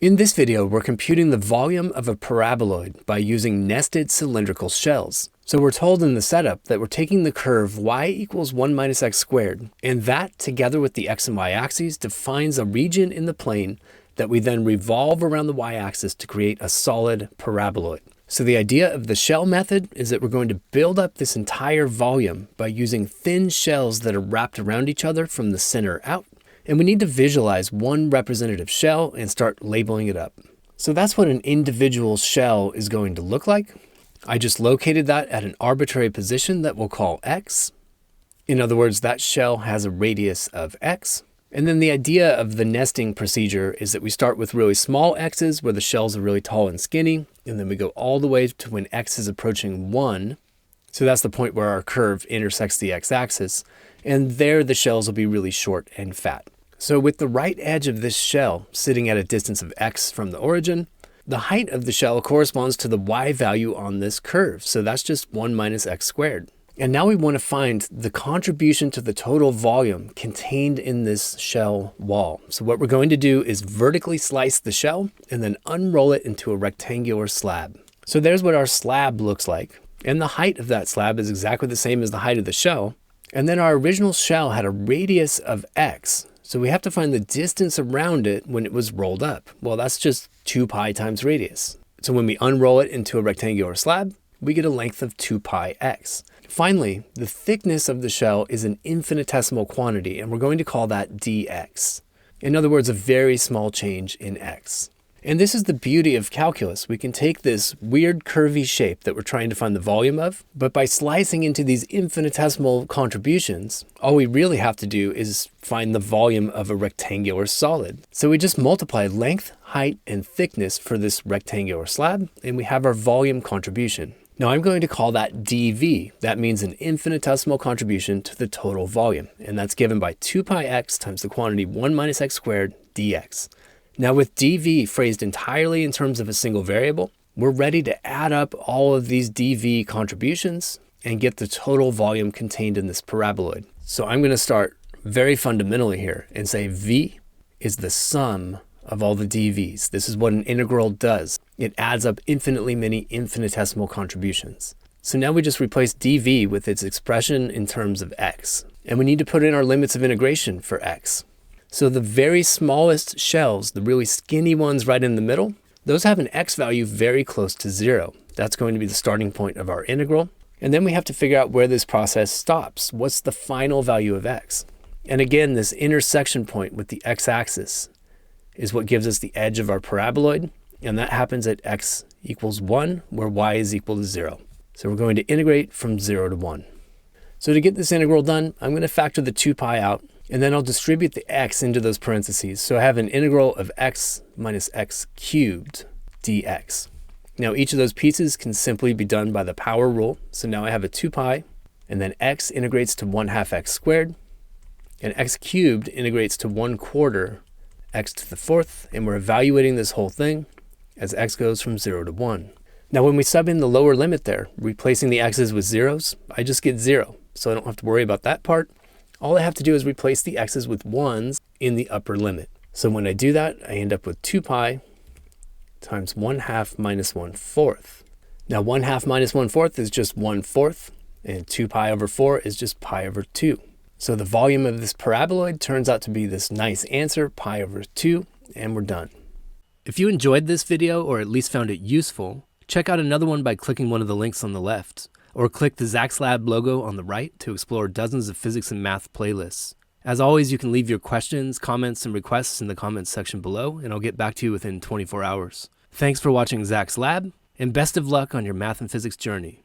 In this video, we're computing the volume of a paraboloid by using nested cylindrical shells. So we're told in the setup that we're taking the curve y equals 1 minus x squared, and that, together with the x and y axes, defines a region in the plane that we then revolve around the y-axis to create a solid paraboloid. So the idea of the shell method is that we're going to build up this entire volume by using thin shells that are wrapped around each other from the center out. And we need to visualize one representative shell and start labeling it up. So that's what an individual shell is going to look like. I just located that at an arbitrary position that we'll call x. In other words, that shell has a radius of x. And then the idea of the nesting procedure is that we start with really small x's where the shells are really tall and skinny, and then we go all the way to when x is approaching 1. So that's the point where our curve intersects the x-axis, and there the shells will be really short and fat. So with the right edge of this shell sitting at a distance of x from the origin, the height of the shell corresponds to the y value on this curve. So that's just 1 minus x squared. And now we want to find the contribution to the total volume contained in this shell wall. So what we're going to do is vertically slice the shell and then unroll it into a rectangular slab. So there's what our slab looks like. And the height of that slab is exactly the same as the height of the shell. And then our original shell had a radius of x. So we have to find the distance around it when it was rolled up. Well, that's just 2 pi times radius. So when we unroll it into a rectangular slab, we get a length of 2 pi x. Finally, the thickness of the shell is an infinitesimal quantity, and we're going to call that dx. In other words, a very small change in x. And this is the beauty of calculus. We can take this weird curvy shape that we're trying to find the volume of, but by slicing into these infinitesimal contributions, all we really have to do is find the volume of a rectangular solid. So we just multiply length, height, and thickness for this rectangular slab, and we have our volume contribution. Now I'm going to call that dV. That means an infinitesimal contribution to the total volume, and that's given by 2 pi x times the quantity 1 minus x squared dx. Now with dV phrased entirely in terms of a single variable, we're ready to add up all of these dV contributions and get the total volume contained in this paraboloid. So I'm going to start very fundamentally here and say V is the sum of all the dVs. This is what an integral does. It adds up infinitely many infinitesimal contributions. So now we just replace dV with its expression in terms of x. And we need to put in our limits of integration for x. So the very smallest shells, the really skinny ones right in the middle, those have an x value very close to 0. That's going to be the starting point of our integral. And then we have to figure out where this process stops. What's the final value of x? And again, this intersection point with the x-axis is what gives us the edge of our paraboloid. And that happens at x equals 1, where y is equal to 0. So we're going to integrate from 0 to 1. So to get this integral done, I'm going to factor the 2 pi out. And then I'll distribute the x into those parentheses. So I have an integral of x minus x cubed dx. Now each of those pieces can simply be done by the power rule. So now I have a 2 pi, and then x integrates to 1/2 x squared, and x cubed integrates to 1/4 x to the 4th, and we're evaluating this whole thing as x goes from 0 to 1. Now when we sub in the lower limit there, replacing the x's with zeros, I just get 0. So I don't have to worry about that part. All I have to do is replace the x's with 1s in the upper limit. So when I do that, I end up with 2 pi times 1/2 minus 1/4. Now 1/2 minus 1/4 is just 1/4, and 2 pi over 4 is just pi over 2. So the volume of this paraboloid turns out to be this nice answer, pi over 2, and we're done. If you enjoyed this video, or at least found it useful, check out another one by clicking one of the links on the left, or click the ZaxLab logo on the right to explore dozens of physics and math playlists. As always, you can leave your questions, comments, and requests in the comments section below, and I'll get back to you within 24 hours. Thanks for watching ZaxLab, and best of luck on your math and physics journey.